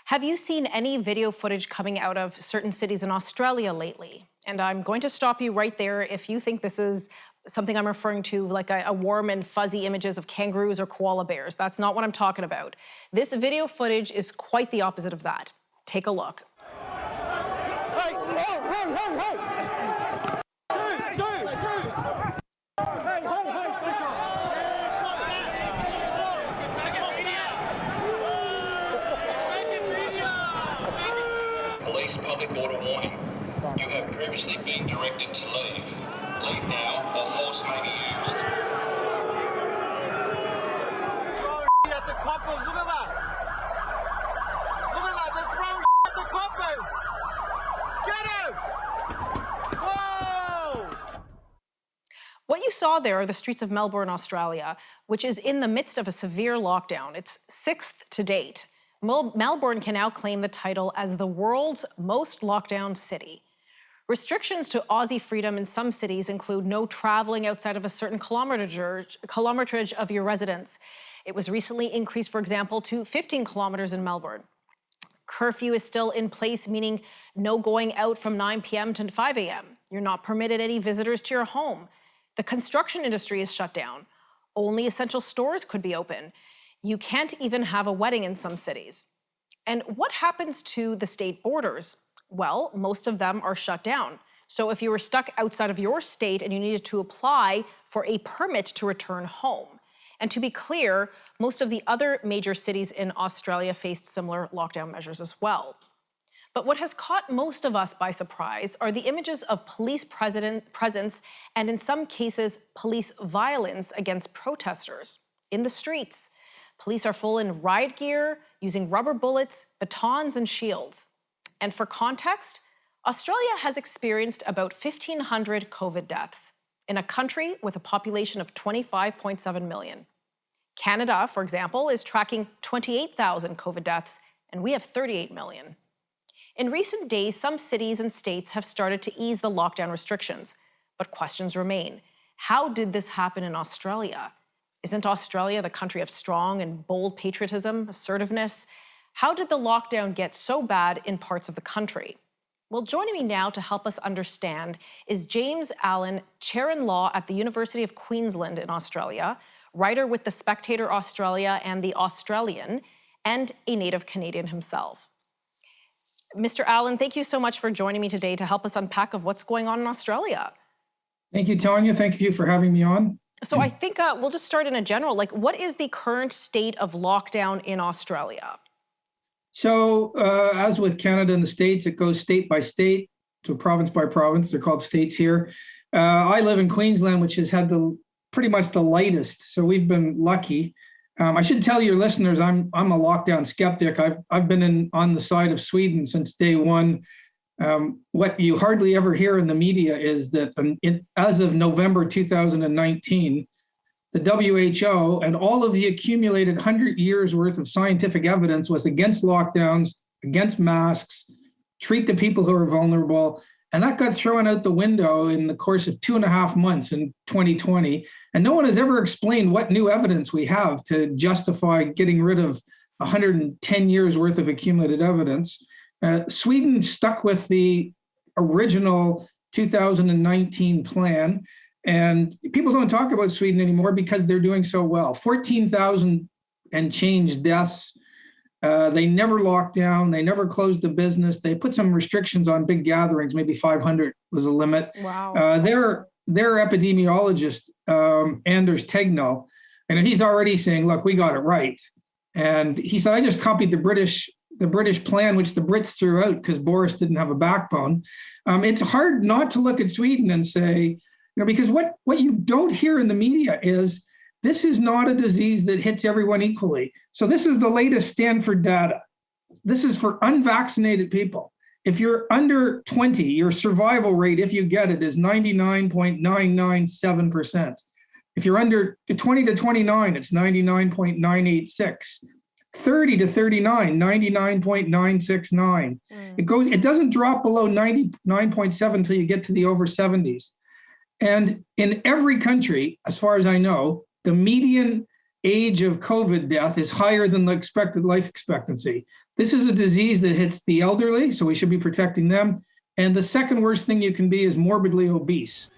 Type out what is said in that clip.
Have you seen any video footage coming out of certain cities in Australia lately? And I'm going to stop you right there if you think this is something I'm referring to, like a warm and fuzzy images of kangaroos or koala bears. That's not what I'm talking about. This video footage is quite the opposite of that. Take a look. Hey! Oh, hey, hey, hey! Police public order warning. You have previously been directed to leave. Leave now or force may be used. Throw at the coppers, look at that! Look at that, they're throwing at the coppers! Get him! Whoa! What you saw there are the streets of Melbourne, Australia, which is in the midst of a severe lockdown. It's 6th to date. Melbourne can now claim the title as the world's most locked-down city. Restrictions to Aussie freedom in some cities include no traveling outside of a certain kilometrage of your residence. It was recently increased, for example, to 15 kilometers in Melbourne. Curfew is still in place, meaning no going out from 9 p.m. to 5 a.m. You're not permitted any visitors to your home. The construction industry is shut down. Only essential stores could be open. You can't even have a wedding in some cities. And what happens to the state borders? Well, most of them are shut down. So if you were stuck outside of your state and you needed to apply for a permit to return home. And to be clear, most of the other major cities in Australia faced similar lockdown measures as well. But what has caught most of us by surprise are the images of police presence and, in some cases, police violence against protesters in the streets. Police are full in riot gear, using rubber bullets, batons, and shields. And for context, Australia has experienced about 1,500 COVID deaths in a country with a population of 25.7 million. Canada, for example, is tracking 28,000 COVID deaths, and we have 38 million. In recent days, some cities and states have started to ease the lockdown restrictions, but questions remain. How did this happen in Australia? Isn't Australia the country of strong and bold patriotism, assertiveness? How did the lockdown get so bad in parts of the country? Well, joining me now to help us understand is James Allan, Chair in Law at the University of Queensland in Australia, writer with The Spectator Australia and The Australian, and a native Canadian himself. Mr. Allan, thank you so much for joining me today to help us unpack of what's going on in Australia. Thank you, Tanya. Thank you for having me on. So I think we'll just start in a general, what is the current state of lockdown in Australia? So as with Canada and the States, it goes state by state, so province by province. They're called states here. I live in Queensland, which has had pretty much the lightest. So we've been lucky. I should tell your listeners, I'm a lockdown skeptic. I've been on the side of Sweden since day one. What you hardly ever hear in the media is that as of November 2019, the WHO and all of the accumulated 100 years worth of scientific evidence was against lockdowns, against masks, treat the people who are vulnerable. And that got thrown out the window in the course of 2.5 months in 2020. And no one has ever explained what new evidence we have to justify getting rid of 110 years worth of accumulated evidence. Sweden stuck with the original 2019 plan. And people don't talk about Sweden anymore because they're doing so well. 14,000 and change deaths. They never locked down. They never closed the business. They put some restrictions on big gatherings. Maybe 500 was a limit. Wow. Their epidemiologist, Anders Tegnell, and he's already saying, look, we got it right. And he said, I just copied the British plan, which the Brits threw out because Boris didn't have a backbone. It's hard not to look at Sweden and say, because what you don't hear in the media is this is not a disease that hits everyone equally. So this is the latest Stanford data. This is for unvaccinated people. If you're under 20, your survival rate, if you get it, is 99.997%. If you're under 20 to 29, it's 99.986. 30 to 39, 99.969. It doesn't drop below 99.7 until you get to the over 70s. And in every country, as far as I know, the median age of COVID death is higher than the expected life expectancy. This is a disease that hits the elderly, so we should be protecting them. And the second worst thing you can be is morbidly obese.